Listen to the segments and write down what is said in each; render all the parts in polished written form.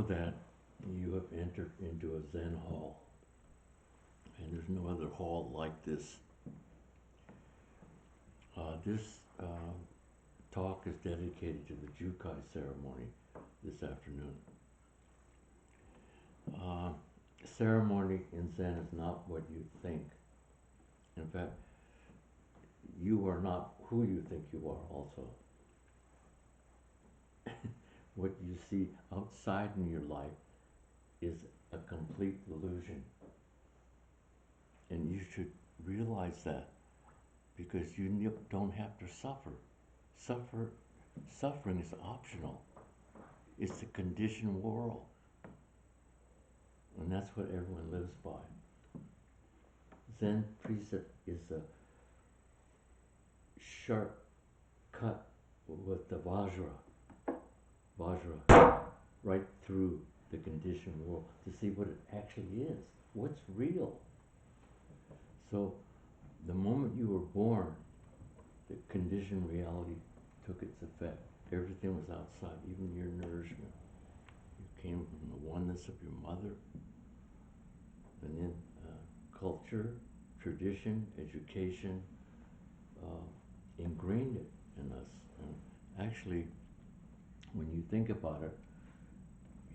that you have entered into a Zen hall, and there's no other hall like this. This talk is dedicated to the Jukai ceremony this afternoon. Ceremony in Zen is not what you think. In fact, you are not who you think you are also. What you see outside in your life is a complete illusion. And you should realize that, because you don't have to suffer. Suffering is optional. It's a conditioned world. And that's what everyone lives by. Zen precept is a sharp cut with the Vajra, right through the conditioned world to see what it actually is, what's real. So the moment you were born, the conditioned reality took its effect. Everything was outside, even your nourishment. You came from the oneness of your mother, and then culture, tradition, education ingrained it in us. And actually, when you think about it,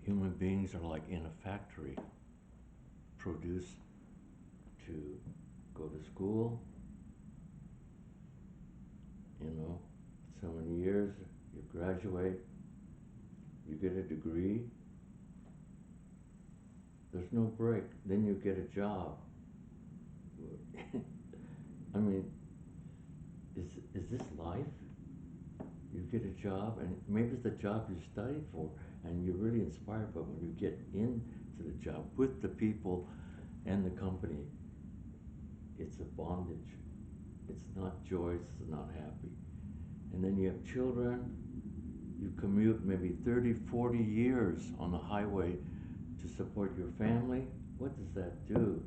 human beings are like in a factory, produced to go to school, so many years, you graduate, you get a degree, there's no break, then you get a job. I mean, is this life? You get a job, and maybe it's the job you studied for, and you're really inspired, but when you get into the job with the people and the company, it's a bondage. It's not joyous, it's not happy. And then you have children, you commute maybe 30, 40 years on the highway to support your family. What does that do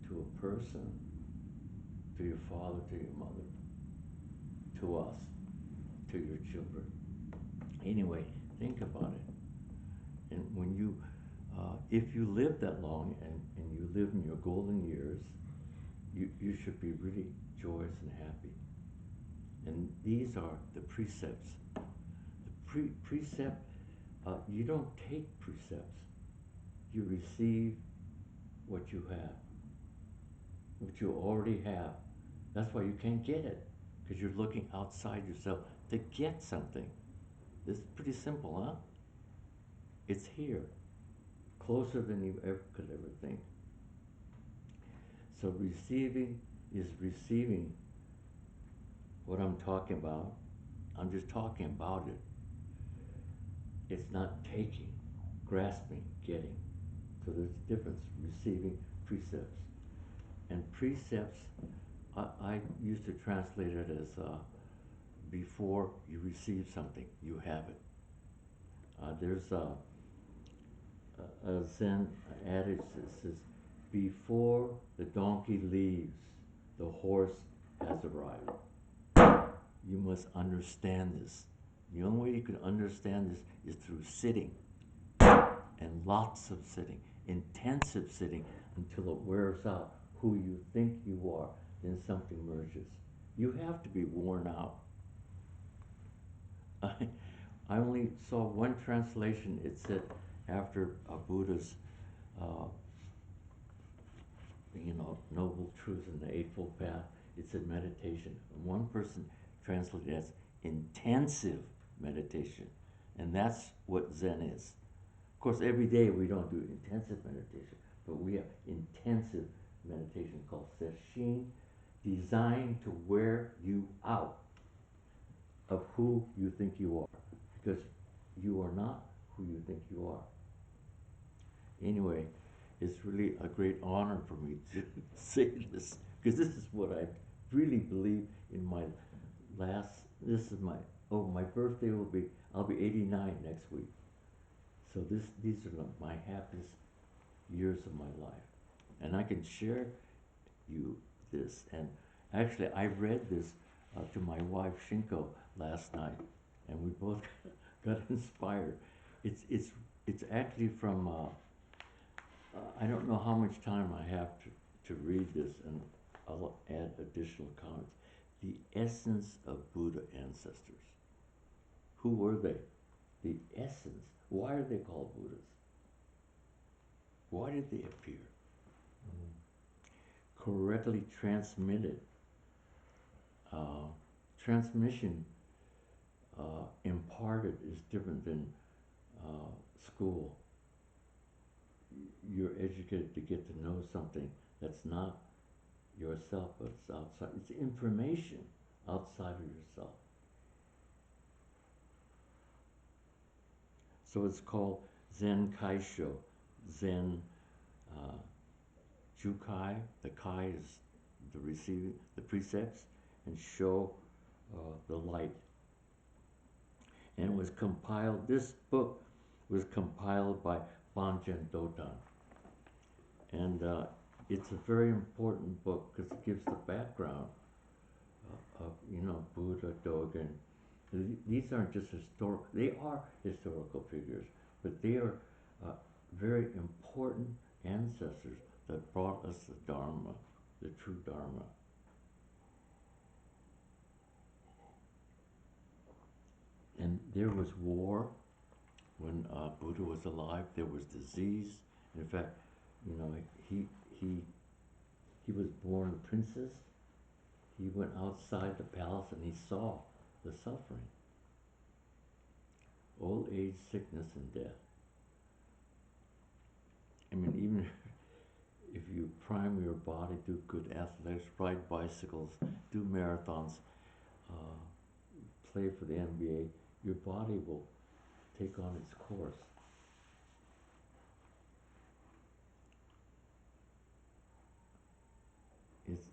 to a person, to your father, to your mother, to us, to your children? Anyway, think about it. And when you, if you live that long and you live in your golden years, you should be really joyous and happy. And these are the precepts. The precept, you don't take precepts. You receive what you have, what you already have. That's why you can't get it, because you're looking outside yourself to get something. This is pretty simple, huh? It's here, closer than you could ever think. So receiving is receiving what I'm talking about. I'm just talking about it. It's not taking, grasping, getting. So there's a difference, receiving precepts. And precepts, I used to translate it as before you receive something, you have it. There's a Zen adage that says, before the donkey leaves, the horse has arrived. You must understand this. The only way you can understand this is through sitting, and lots of sitting, intensive sitting, until it wears out who you think you are, then something merges. You have to be worn out. I only saw one translation. It said after Buddha's noble truths in the Eightfold Path, it said meditation. And one person translated it as intensive meditation. And that's what Zen is. Of course, every day we don't do intensive meditation, but we have intensive meditation called Sesshin, designed to wear you out of who you think you are, because you are not who you think you are. Anyway, it's really a great honor for me to say this, because this is what I really believe in my my birthday I'll be 89 next week. So these are my happiest years of my life. And I can share you this. And actually, I read this to my wife Shinko last night, and we both got inspired. it's actually from. I don't know how much time I have to read this, and I'll add additional comments. The essence of Buddha ancestors. Who were they? The essence. Why are they called Buddhas? Why did they appear? Correctly transmitted. Transmission imparted is different than school. You're educated to get to know something that's not yourself, but it's outside. It's information outside of yourself. So it's called Zen Kaisho, Zen Jukai. The Kai is the receiving, the precepts, and Sho, the light. And it was compiled, this book was compiled by Banjen Dotan. And it's a very important book because it gives the background of, Buddha, Dogen. These aren't just historical, they are historical figures, but they are very important ancestors that brought us the Dharma, the true Dharma. And there was war when Buddha was alive. There was disease. In fact, he he was born a princess. He went outside the palace and he saw the suffering, old age, sickness, and death. I mean, even if you prime your body, do good athletics, ride bicycles, do marathons, play for the NBA, your body will take on its course.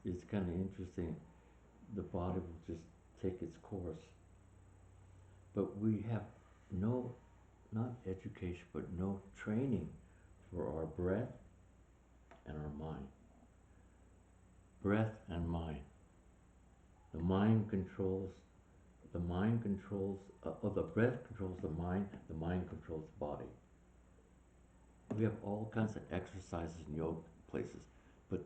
It's kind of interesting. The body will just take its course. But we have no, not education, but no training for our breath and our mind. Breath and mind. The mind controls, the breath controls the mind controls the body. We have all kinds of exercises in yoga places, but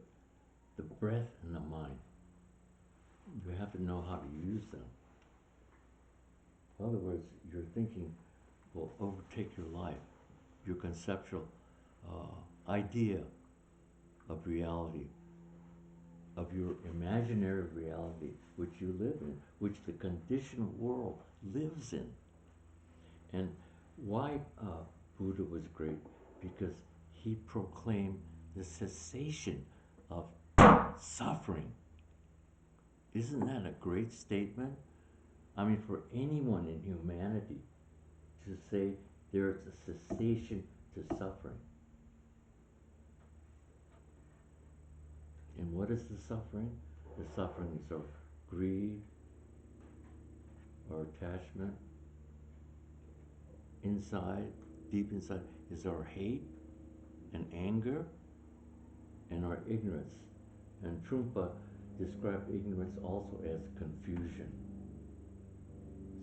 the breath and the mind, you have to know how to use them. In other words, your thinking will overtake your life, your conceptual idea of reality, of your imaginary reality, which you live in, which the conditioned world lives in. And why Buddha was great? Because he proclaimed the cessation of suffering. Isn't that a great statement? I mean, for anyone in humanity to say there's a cessation to suffering. And what is the suffering? The suffering is our greed, our attachment. Inside, deep inside, is our hate and anger and our ignorance. And Trungpa described ignorance also as confusion.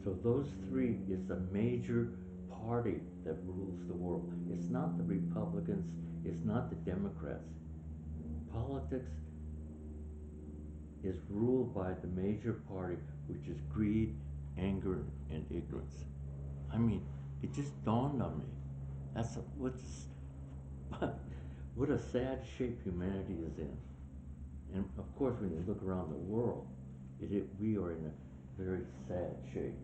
So those three is the major party that rules the world. It's not the Republicans, it's not the Democrats. Politics is ruled by the major party, which is greed, anger, and ignorance. I mean, it just dawned on me. What a sad shape humanity is in. And of course, when you look around the world, we are in a very sad shape.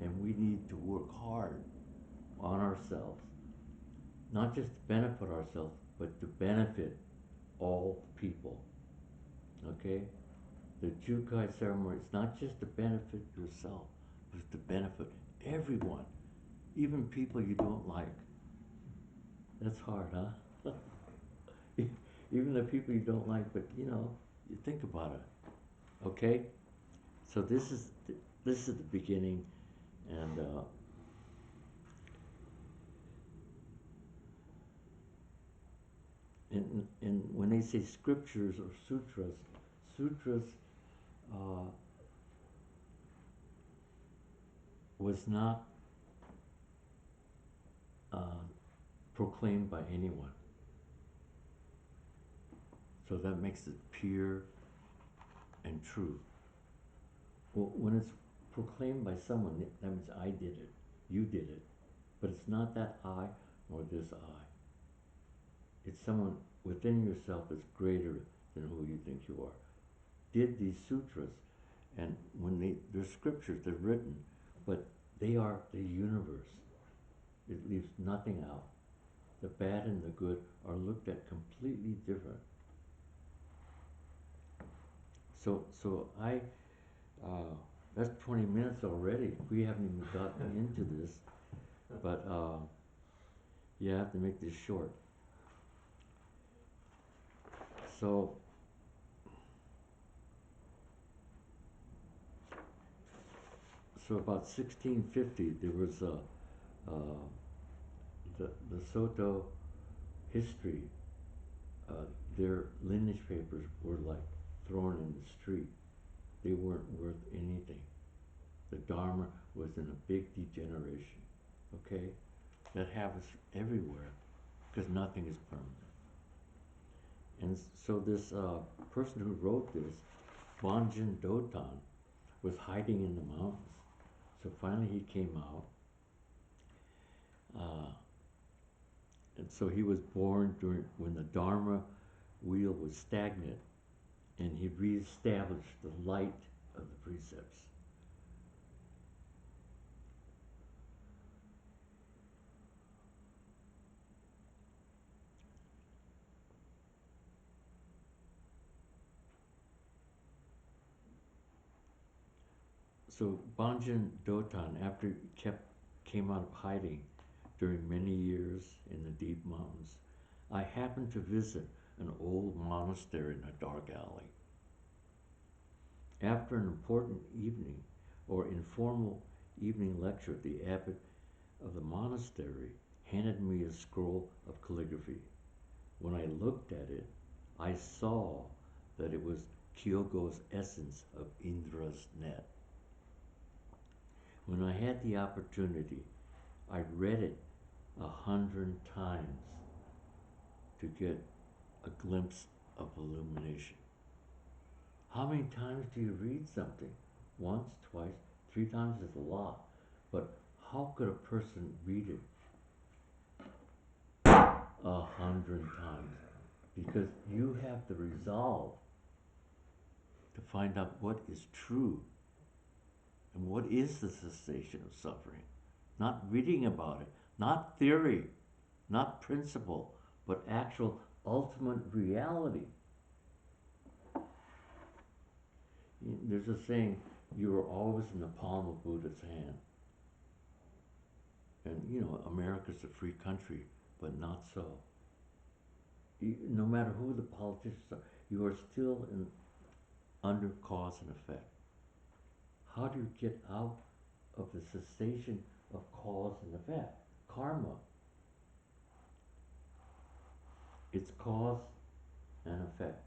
And we need to work hard on ourselves, not just to benefit ourselves, but to benefit all people. Okay? The Jukai ceremony is not just to benefit yourself, but to benefit everyone, even people you don't like. That's hard, huh? Even the people you don't like, but you think about it. Okay? So this is the beginning, and and when they say scriptures or sutras was not proclaimed by anyone. So that makes it pure and true. Well, when it's proclaimed by someone, that means I did it, you did it, but it's not that I nor this I. It's someone within yourself that's greater than who you think you are. Did these sutras, and when they're scriptures, they're written, but they are the universe. It leaves nothing out. The bad and the good are looked at completely different. So that's 20 minutes already. We haven't even gotten into this, but you have to make this short. So about 1650, there was the Soto history. Their lineage papers were like thrown in the street. They weren't worth anything. The Dharma was in a big degeneration. Okay, that happens everywhere because nothing is permanent. And so this person who wrote this, Bonjin Dotan, was hiding in the mountains. So finally he came out. And so he was born when the Dharma wheel was stagnant, and he reestablished the light of the precepts. So Bonjin Dotan, after he came out of hiding during many years in the deep mountains, I happened to visit an old monastery in a dark alley. After an important evening or informal evening lecture, the abbot of the monastery handed me a scroll of calligraphy. When I looked at it, I saw that it was Kyogo's essence of Indra's net. When I had the opportunity, I read it 100 times to get a glimpse of illumination. How many times do you read something? Once, twice, 3 times is a lot. But how could a person read it 100 times? Because you have the resolve to find out what is true and what is the cessation of suffering. Not reading about it, not theory, not principle, but actual ultimate reality. There's a saying, you are always in the palm of Buddha's hand. And you know, America's a free country, but not so. No matter who the politicians are, you are still under cause and effect. How do you get out of the cessation of cause and effect? Karma. It's cause and effect.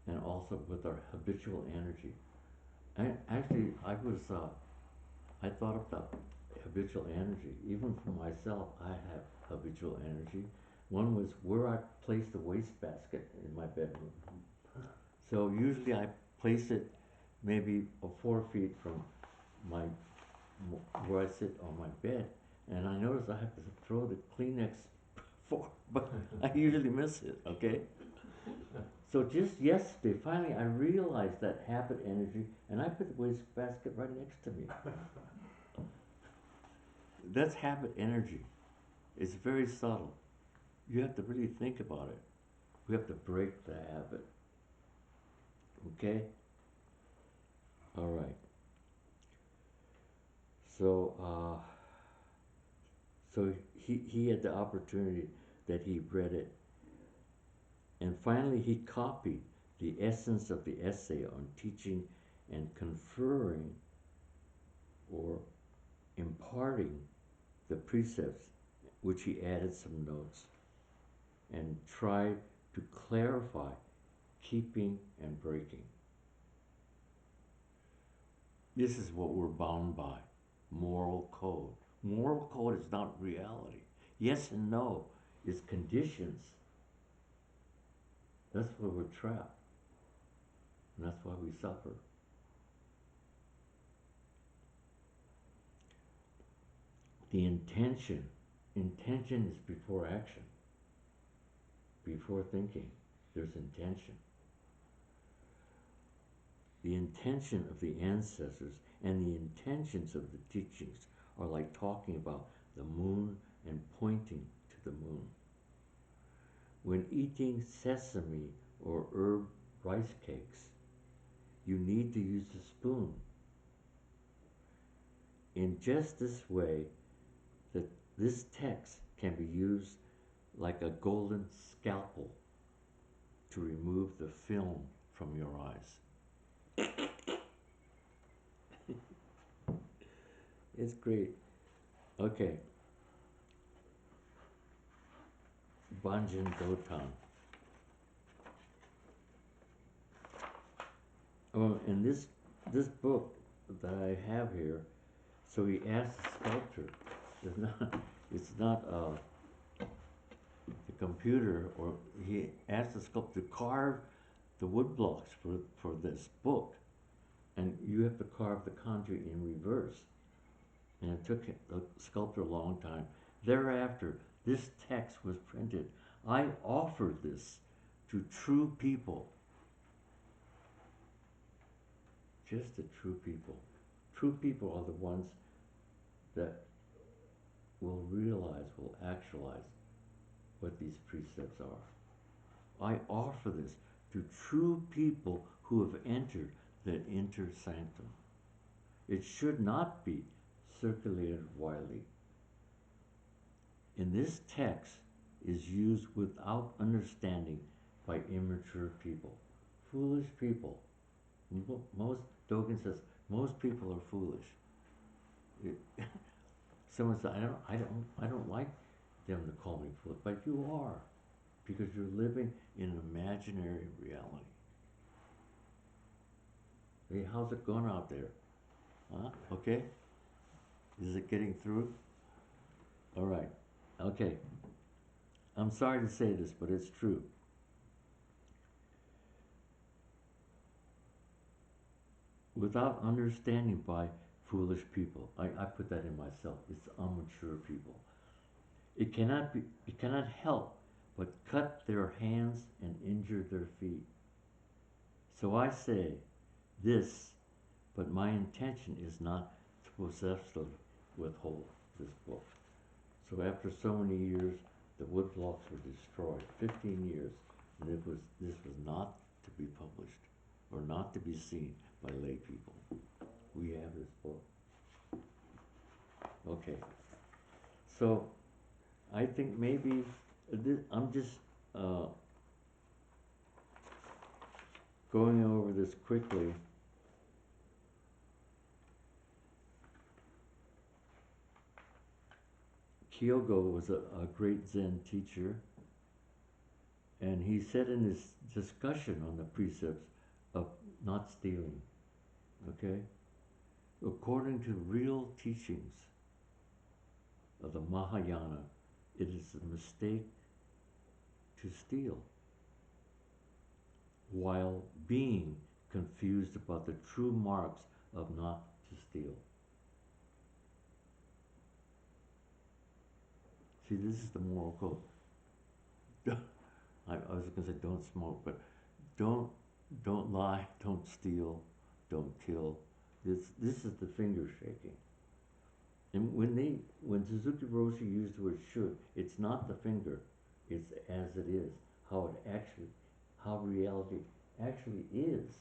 And also with our habitual energy. And actually, I thought of the habitual energy. Even for myself, I have habitual energy. One was where I place the wastebasket in my bedroom. So usually I place it maybe 4 feet from where I sit on my bed, and I notice I have to throw the Kleenex but I usually miss it, okay? So just yesterday, finally I realized that habit energy, and I put the wastebasket right next to me. That's habit energy. It's very subtle. You have to really think about it. We have to break the habit. Okay? All right. So, he had the opportunity that he read it. And finally, he copied the essence of the essay on teaching and conferring or imparting the precepts, which he added some notes and tried to clarify keeping and breaking. This is what we're bound by, moral code. Moral code is not reality. Yes and no is conditions. That's where we're trapped. And that's why we suffer. The intention is before action. Before thinking, there's intention. The intention of the ancestors and the intentions of the teachings are like talking about the moon and pointing to the moon. When eating sesame or herb rice cakes, you need to use a spoon. In just this way, that this text can be used like a golden scalpel to remove the film from your eyes. It's great. Okay. Banjin Dotan. Oh, and this book that I have here, so he asked the sculptor, it's not the computer, or he asked the sculptor to carve the wood blocks for this book, and you have to carve the kanji in reverse. And it took the sculptor a long time. Thereafter, this text was printed. I offered this to true people. Just the true people. True people are the ones that will realize, will actualize what these precepts are. I offer this to true people who have entered the inner sanctum. It should not be circulated widely. In this text is used without understanding by immature people, foolish people. Most Dogen says most people are foolish. Someone said, I don't like them to call me foolish, but you are, because you're living in an imaginary reality. Hey, how's it going out there? Huh? Okay? Is it getting through? All right. Okay. I'm sorry to say this, but it's true. Without understanding by foolish people, I put that in myself. It's immature people. It cannot help but cut their hands and injure their feet. So I say this, but my intention is not to possessively withhold this book. So after so many years, the wood blocks were destroyed. 15 years, and this was not to be published or not to be seen by lay people. We have this book. Okay. So I think maybe I'm just going over this quickly. Kyogo was a great Zen teacher, and he said in his discussion on the precepts of not stealing, okay? According to real teachings of the Mahayana, it is a mistake to steal, while being confused about the true marks of not to steal. See, this is the moral code. I was going to say don't smoke, but don't lie, don't steal, don't kill. This is the finger shaking. And when Suzuki-roshi used the word should, it's not the finger, it's as it is, how reality actually is,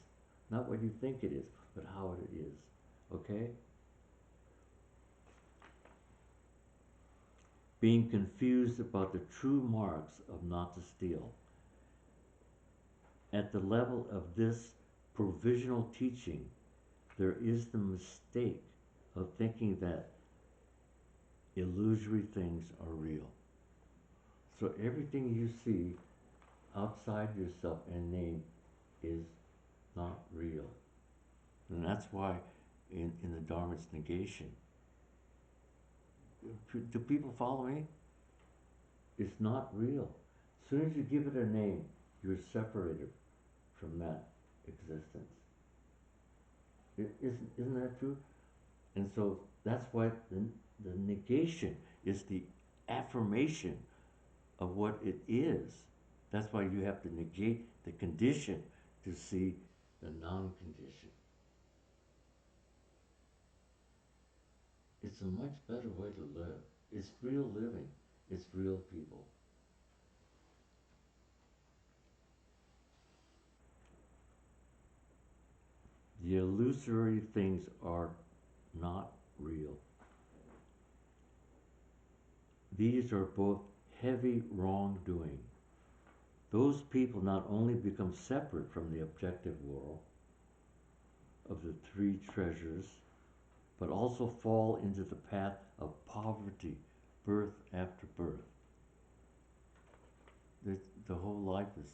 not what you think it is, but how it is. Okay? Being confused about the true marks of not to steal. At the level of this provisional teaching, there is the mistake of thinking that illusory things are real. So everything you see outside yourself and name is not real. And that's why in the Dharma's negation, do people follow me? It's not real. As soon as you give it a name, you're separated from that existence. Isn't that true? And so that's why the negation is the affirmation of what it is. That's why you have to negate the condition to see the non-condition. It's a much better way to live. It's real living. It's real people. The illusory things are not real. These are both heavy wrongdoing. Those people not only become separate from the objective world of the three treasures, but also fall into the path of poverty, birth after birth. The whole life is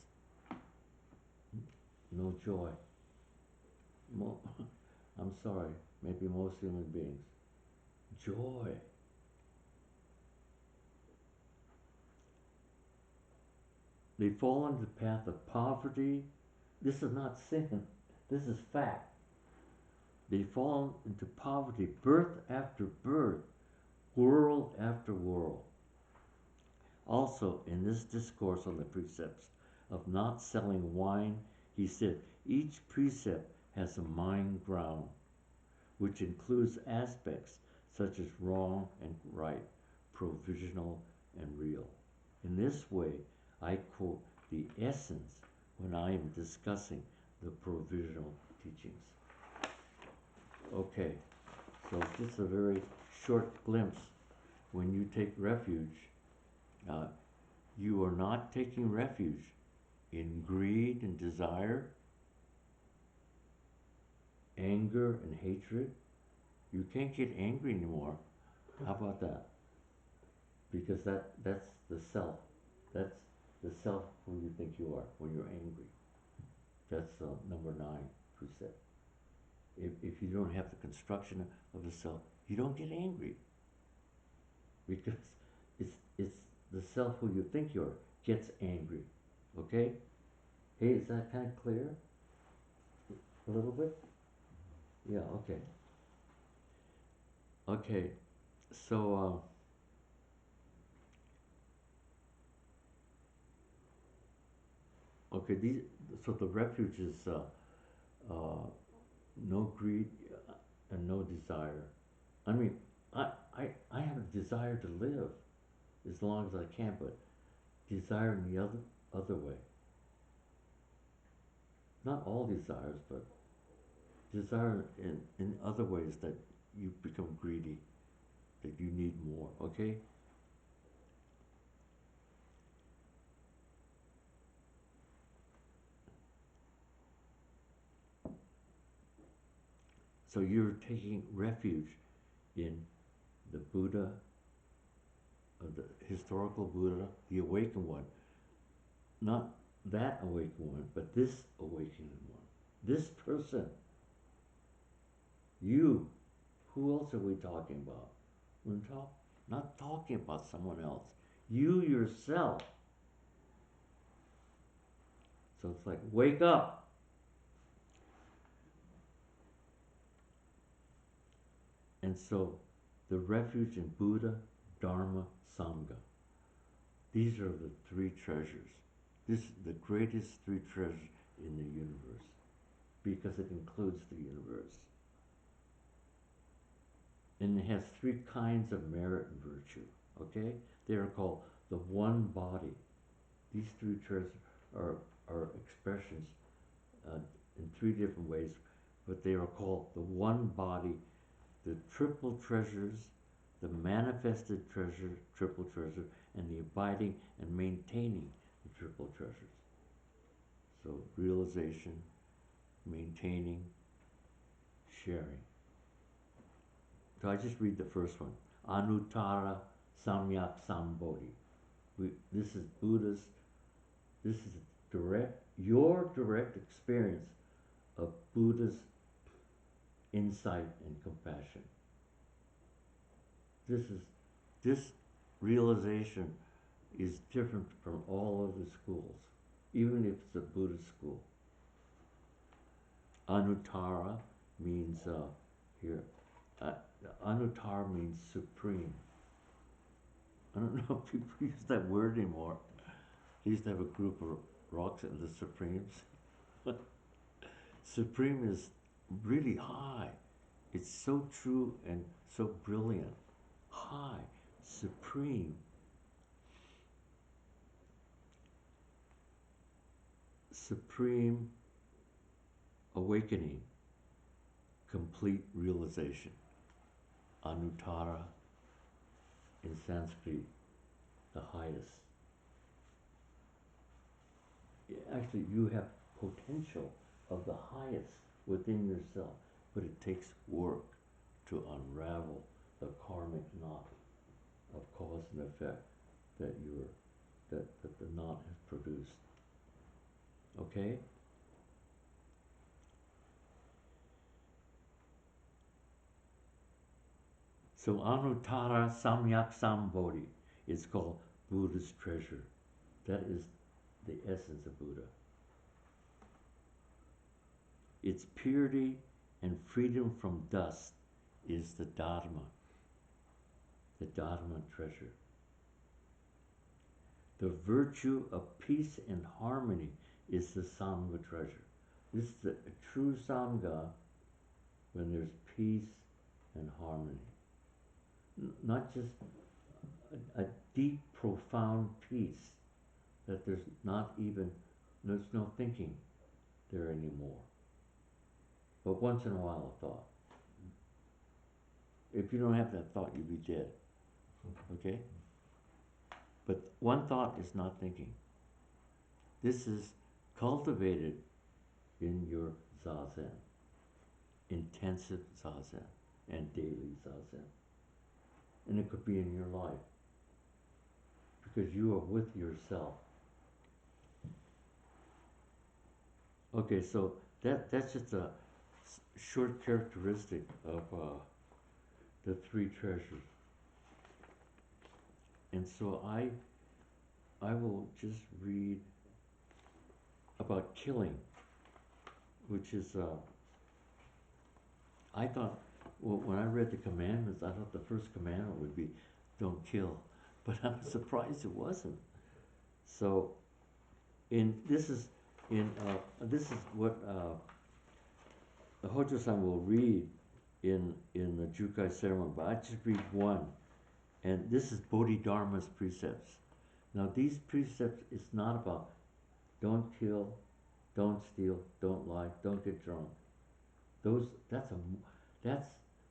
no joy. I'm sorry, maybe most human beings. Joy. They fall into the path of poverty. This is not sin, this is fact. They fall into poverty, birth after birth, world after world. Also, in this discourse on the precepts of not selling wine, he said each precept has a mind ground, which includes aspects such as wrong and right, provisional and real. In this way, I quote the essence when I am discussing the provisional teachings. Okay, so just a very short glimpse. When you take refuge, uh, you are not taking refuge in greed and desire, anger and hatred. You can't get angry anymore. How about that? Because that's the self. That's the self who you think you are when you're angry. That's number 9 precept. If you don't have the construction of the self, you don't get angry. Because it's the self who you think you are gets angry. Okay? Hey, is that kind of clear? A little bit? Yeah, okay. Okay, so okay, so the refuge is no greed and no desire. I mean, I have a desire to live as long as I can, but desire in the other way. Not all desires, but desire in other ways that you become greedy, that you need more, okay? So you're taking refuge in the Buddha, the historical Buddha, the awakened one. Not that awakened one, but this awakened one. This person, you. Who else are we talking about? Not talking about someone else. You yourself. So it's like, wake up. And so the refuge in Buddha, Dharma, Sangha. These are the 3 treasures. This is the greatest 3 treasures in the universe because it includes the universe. And it has 3 kinds of merit and virtue. Okay? They are called the one body. These 3 treasures are expressions in 3 different ways, but they are called the one body, the triple treasures, the manifested treasure, triple treasure, and the abiding and maintaining the triple treasures. So realization, maintaining, sharing. So I just read the first one. Anuttara Samyak Sambodhi. This is Buddha's, this is your direct experience of Buddha's insight and compassion. This realization is different from all other schools, even if it's a Buddhist school. Anuttara means here. Anuttara means supreme. I don't know if people use that word anymore. I used to have a group of rocks and the Supremes. Supreme is really high. It's so true and so brilliant. High, supreme. Supreme awakening, complete realization. Anuttara in Sanskrit, the highest. Actually, you have potential of the highest within yourself, but it takes work to unravel the karmic knot of cause and effect that the knot has produced. Okay? So Anuttara Samyak Sambodhi is called Buddha's treasure. That is the essence of Buddha. Its purity and freedom from dust is the Dharma treasure. The virtue of peace and harmony is the Sangha treasure. This is a true Sangha when there's peace and harmony. Not just a deep, profound peace that there's no thinking there anymore. But once in a while a thought. If you don't have that thought, you'll be dead. Okay? But one thought is not thinking. This is cultivated in your zazen, intensive zazen and daily zazen. And it could be in your life because you are with yourself. Okay, so that's just a short characteristic of the three treasures. And so I will just read about killing, which is, I thought, well, when I read the commandments, I thought the first commandment would be, don't kill. But I'm surprised it wasn't. So, this is what the Hojo-san will read in the Jukai ceremony, but I just read one. And this is Bodhidharma's precepts. Now these precepts, it's not about don't kill, don't steal, don't lie, don't get drunk. That's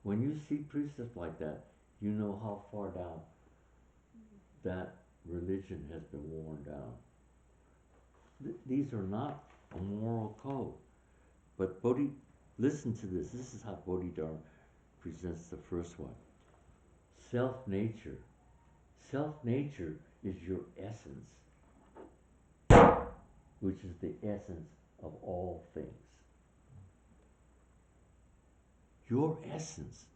when you see precepts like that, you know how far down that religion has been worn down. These are not a moral code. But listen to this. This is how Bodhidharma presents the first one. Self-nature. Self-nature is your essence, which is the essence of all things. Your essence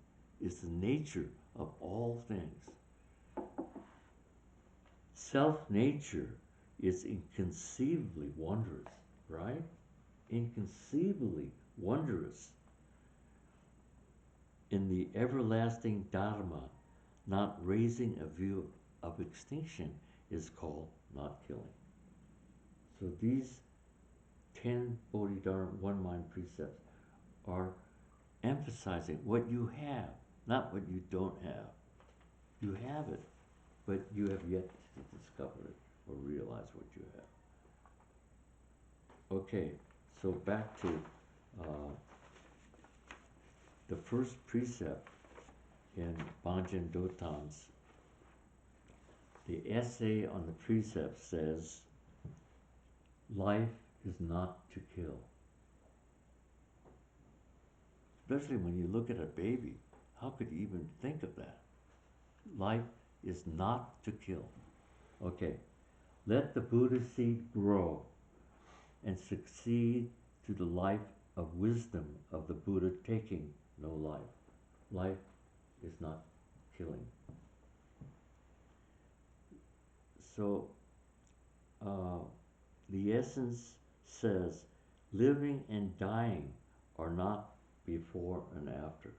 is the nature of all things. Self-nature is inconceivably wondrous, right? Inconceivably wondrous. In the everlasting Dharma, not raising a view of extinction is called not killing. So these 10 Bodhidharma one-mind precepts are emphasizing what you have, not what you don't have. You have it, but you have yet to discover it or realize what you have. Okay, so back to the first precept in Banjin Dotan's. The essay on the precept says, life is not to kill. Especially when you look at a baby, how could you even think of that? Life is not to kill. Okay, let the Buddha seed grow and succeed to the life of wisdom of the Buddha taking no life. Life is not killing. So the essence says living and dying are not before and after.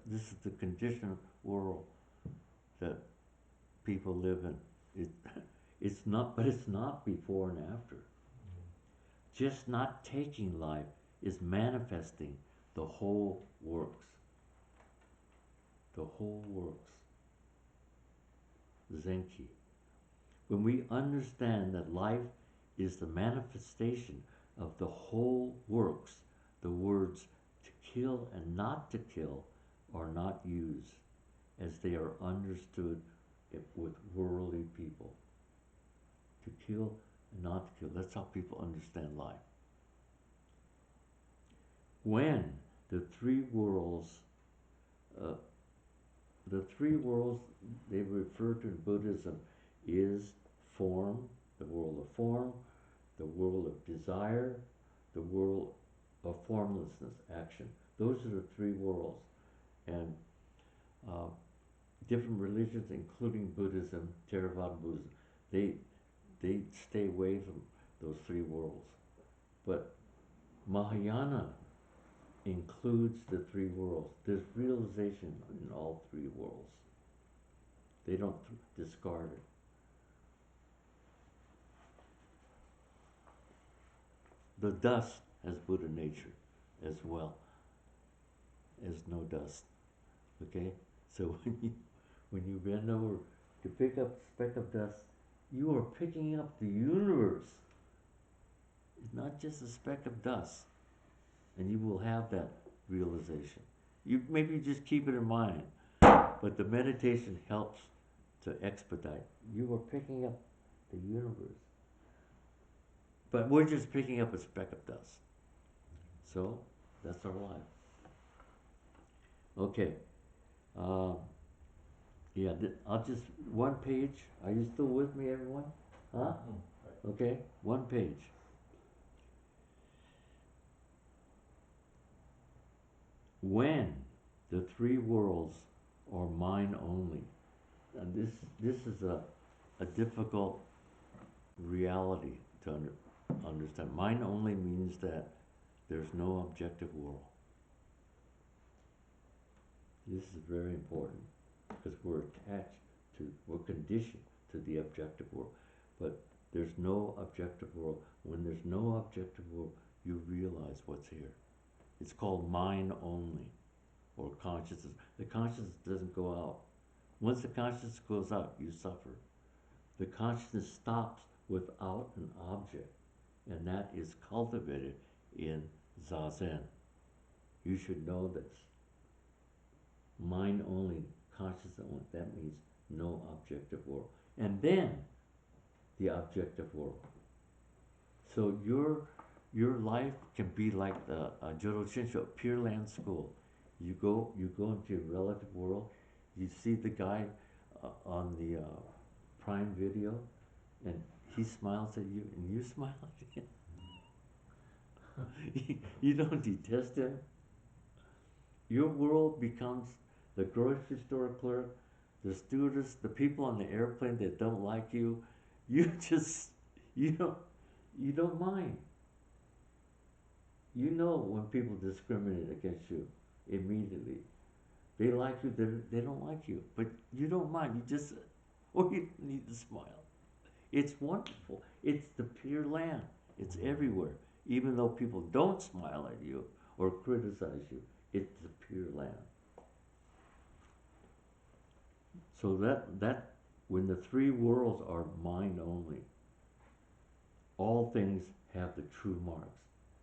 This is the conditioned world that people live in. It's not, but it's not before and after. Just not taking life is manifesting the whole works. The whole works. Zenki. When we understand that life is the manifestation of the whole works, the words to kill and not to kill are not used as they are understood with worldly people. To kill and not to kill, that's how people understand life. When the three worlds they refer to in Buddhism is form, the world of form, the world of desire, the world of formlessness, action. Those are the three worlds. And different religions, including Buddhism, Theravadin Buddhism, they stay away from those three worlds. But Mahayana includes the three worlds. There's realization in all three worlds. They don't discard it. The dust has Buddha nature as well as no dust. Okay? So when you bend over to pick up a speck of dust, you are picking up the universe. It's not just a speck of dust. And you will have that realization. Maybe just keep it in mind, but the meditation helps to expedite. You are picking up the universe. But we're just picking up a speck of dust. So, that's our life. Okay. Yeah, I'll just, one page. Are you still with me, everyone? Huh? Okay, one page. When the three worlds are mine only, and this is a difficult reality to understand. Mine only means that there's no objective world. This is very important because we're conditioned to the objective world. But there's no objective world. When there's no objective world, you realize what's here. It's called mind only, or consciousness. The consciousness doesn't go out. Once the consciousness goes out, you suffer. The consciousness stops without an object, and that is cultivated in Zazen. You should know this. Mind only, consciousness only, that means no objective world. And then the objective world. So your life can be like the Jodo Shinsho, Pure Land School. You go into your relative world, you see the guy on the Prime Video, and he smiles at you, and you smile at him. You don't detest him. Your world becomes the grocery store clerk, the stewardess, the people on the airplane that don't like you. You don't mind. You know when people discriminate against you immediately. They like you, they don't like you, but you don't mind. You just, or you need to smile. It's wonderful. It's the Pure Land. It's everywhere. Even though people don't smile at you or criticize you, it's the Pure Land. So that when the three worlds are mind only, all things have the true marks.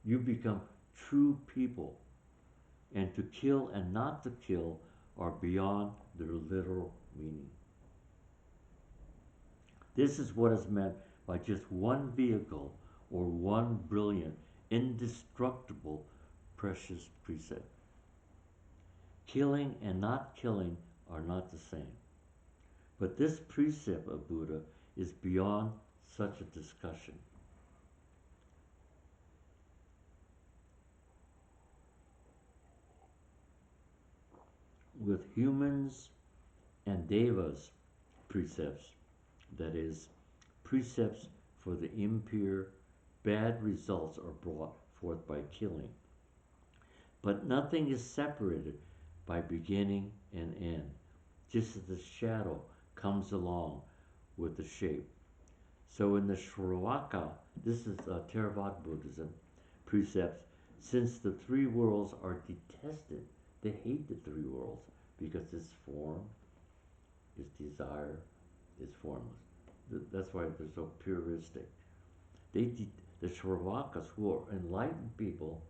You become true people. And to kill and not to kill are beyond their literal meaning. This is what is meant by just one vehicle or one brilliant, indestructible, precious precept. Killing and not killing are not the same. But this precept of Buddha is beyond such a discussion. With humans and devas, precepts, that is, precepts for the impure, bad results are brought forth by killing. But nothing is separated by beginning and end, just as the shadow comes along with the shape. So in the Shravaka, this is Theravada Buddhism, precepts, since the three worlds are detested, they hate the three worlds because it's form, it's desire, it's formless. That's why they're so puristic. The Shravakas, who are enlightened people,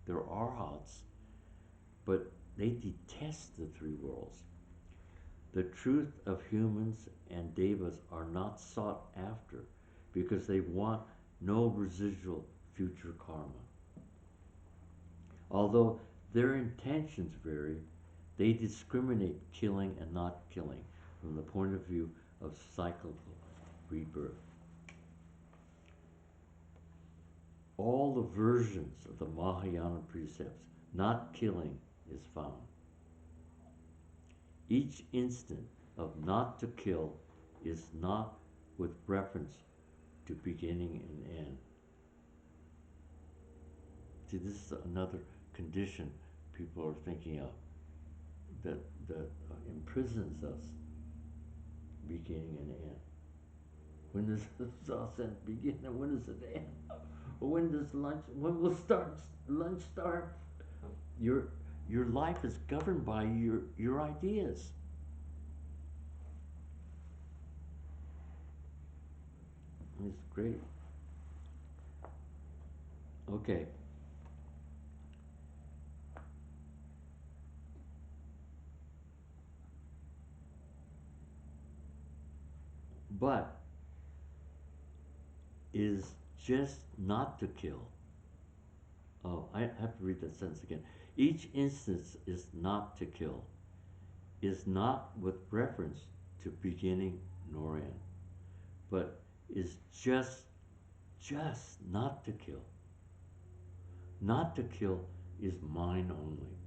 they're arhats, but they detest the three worlds. The truth of humans and devas are not sought after because they want no residual future karma. Although their intentions vary, they discriminate killing and not killing from the point of view of cyclical rebirth. All the versions of the Mahayana precepts, not killing, is found. Each instant of not to kill is not with reference to beginning and end. See, this is another condition people are thinking of that imprisons us, beginning and end. When does the satsang begin and when does it end? When does lunch? When will lunch start? Your life is governed by your ideas. It's great. Okay. But is just not to kill. Oh, I have to read that sentence again. Each instance is not to kill, is not with reference to beginning nor end, but is just not to kill. Not to kill is mine only.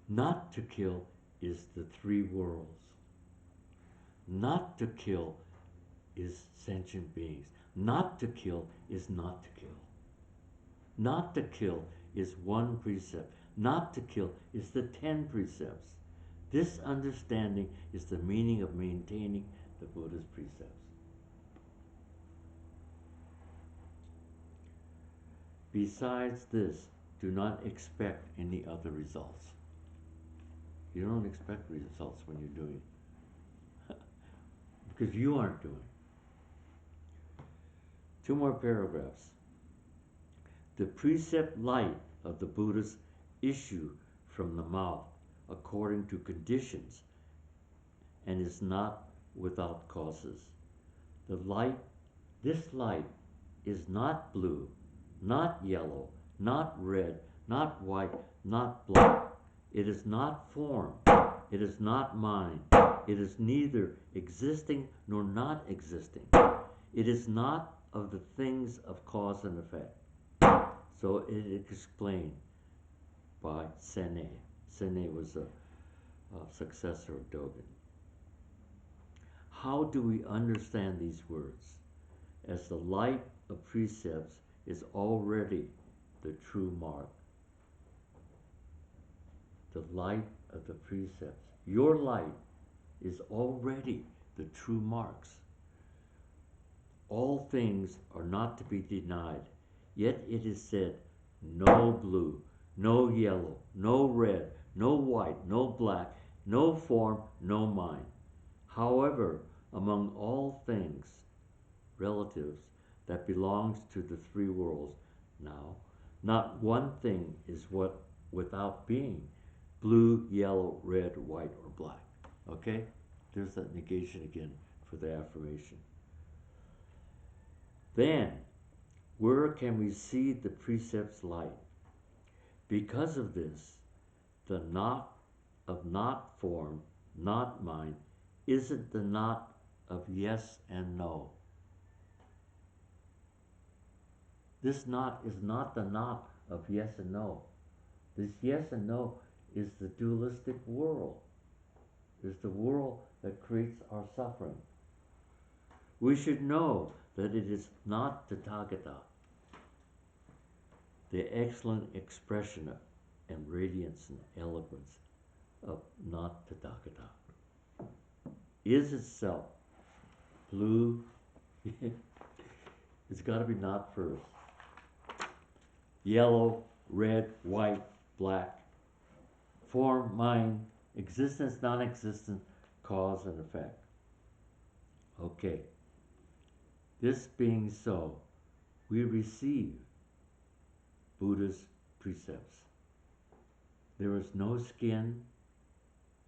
Not to kill is the three worlds. Not to kill is sentient beings. Not to kill is not to kill. Not to kill is one precept. Not to kill is the 10 precepts. This understanding is the meaning of maintaining the Buddha's precepts. Besides this, do not expect any other results. You don't expect results when you're doing it. Because you aren't doing it. 2 more paragraphs. The precept light of the Buddha's issue from the mouth according to conditions and is not without causes. This light is not blue, not yellow, not red, not white, not black. It is not form. It is not mind. It is neither existing nor not existing. It is not of the things of cause and effect. So it is explained by Sene. Sene was a successor of Dogen. How do we understand these words? As the light of precepts is already the true mark. The light of the precepts. Your light is already the true marks. All things are not to be denied, yet it is said, no blue, no yellow, no red, no white, no black, no form, no mind. However, among all things, relatives, that belongs to the three worlds now, not one thing is without being, blue, yellow, red, white, or black. Okay? There's that negation again for the affirmation. Then, where can we see the precept's light? Because of this, the not of not form, not mind, isn't the not of yes and no. This not is not the not of yes and no. This yes and no is the dualistic world. is the world that creates our suffering. We should know that it is not Tathagata, the excellent expression and radiance and eloquence of not Tathagata, is itself blue. It's got to be not first. Yellow, red, white, black. Form, mind, existence, non-existence, cause and effect. Okay. This being so, we receive Buddha's precepts. There is no skin,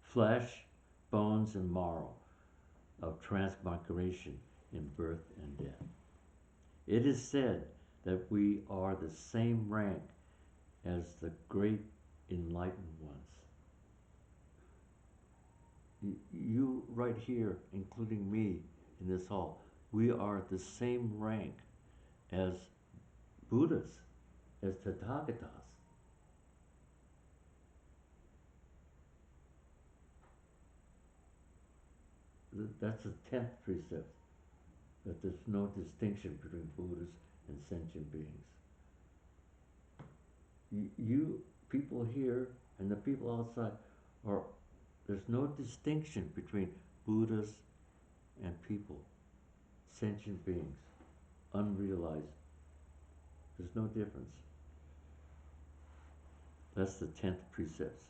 flesh, bones, and marrow of transmigration in birth and death. It is said that we are the same rank as the great enlightened ones. You right here, including me in this hall, we are the same rank as Buddhas, as Tathagatas. That's the 10th precept, that there's no distinction between Buddhas and sentient beings. You people here and the people outside are, there's no distinction between Buddhas and people, sentient beings, unrealized. There's no difference. That's the 10th precept.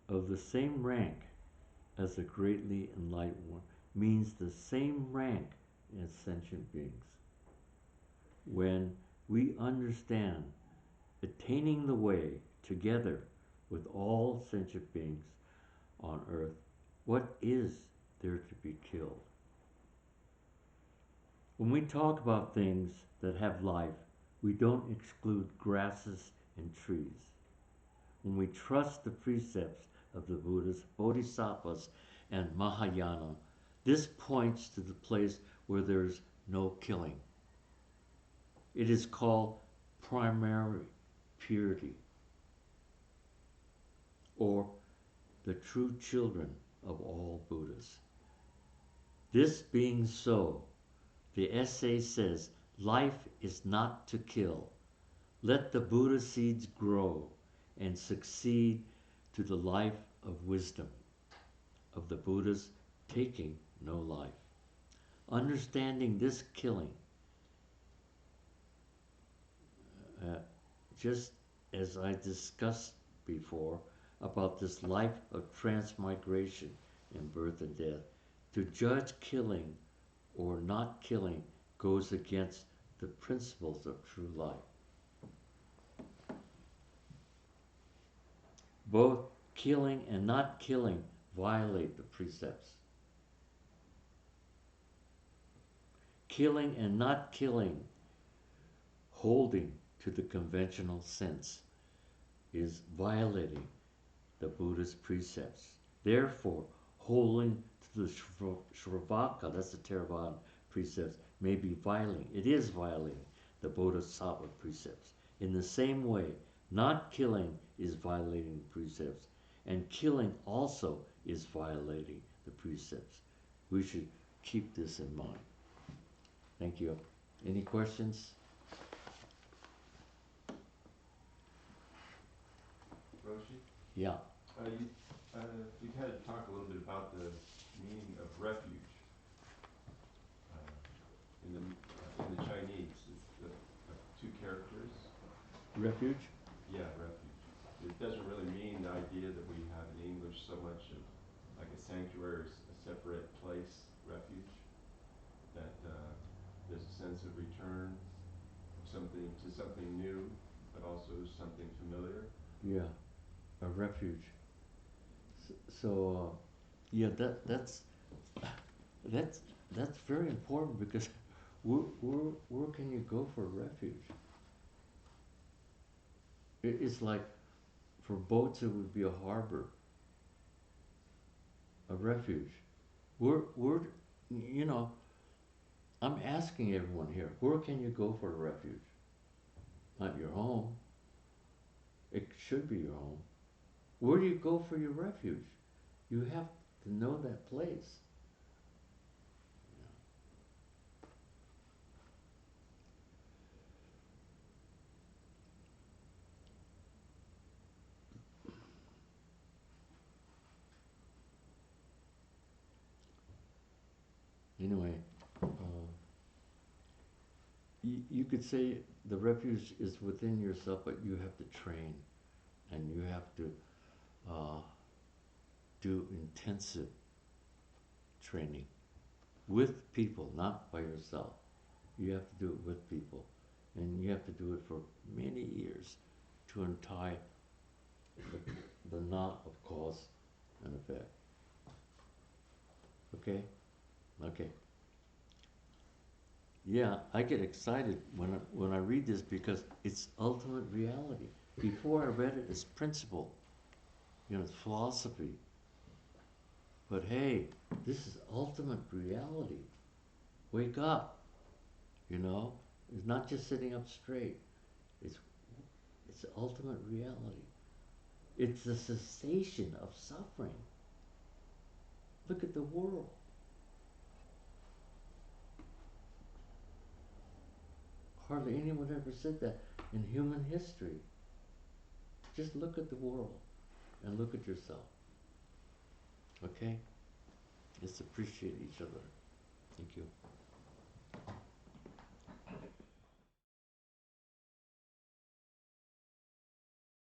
Of the same rank as the greatly enlightened one means the same rank as sentient beings. When we understand attaining the way together with all sentient beings on earth, what is there to be killed? When we talk about things that have life, we don't exclude grasses and trees. When we trust the precepts of the Buddhas, Bodhisattvas, and Mahayana, this points to the place where there's no killing. It is called primary purity, or the true children of all Buddhas. This being so, the essay says, life is not to kill. Let the Buddha seeds grow and succeed to the life of wisdom of the Buddhas taking no life. Understanding this killing, just as I discussed before about this life of transmigration in birth and death, to judge killing or not killing goes against the principles of true life. Both killing and not killing violate the precepts. Killing and not killing, holding to the conventional sense, is violating the Buddha's precepts. Therefore, holding to the Shravaka, that's the Theravadin precepts, may be violating. It is violating the Bodhisattva precepts. In the same way, not killing is violating the precepts, and killing also is violating the precepts. We should keep this in mind. Thank you. Any questions? Roshi? Yeah. You kind of talked a little bit about the meaning of refuge in the Chinese. It's the two characters. Refuge? Yeah, refuge. It doesn't really mean the idea that we have in English so much of like a sanctuary, a separate place, refuge. That there's a sense of return of something to something new, but also something familiar. Yeah, a refuge. So, yeah, that's very important, because where can you go for refuge? It's like, for boats it would be a harbor. a refuge. We're, you know, I'm asking everyone here, where can you go for a refuge? Not your home. It should be your home. Where do you go for your refuge? You have to know that place. Anyway, you could say the refuge is within yourself, but you have to train and you have to do intensive training with people, not by yourself. You have to do it with people, and you have to do it for many years to untie the knot of cause and effect. Okay? Okay. Yeah, I get excited when I read this because it's ultimate reality. Before I read it as principle, it's philosophy. But hey, this is ultimate reality. Wake up, It's not just sitting up straight. It's it's ultimate reality. It's the cessation of suffering. Look at the world. Hardly anyone ever said that in human history. Just look at the world and look at yourself. Okay? Let's appreciate each other. Thank you.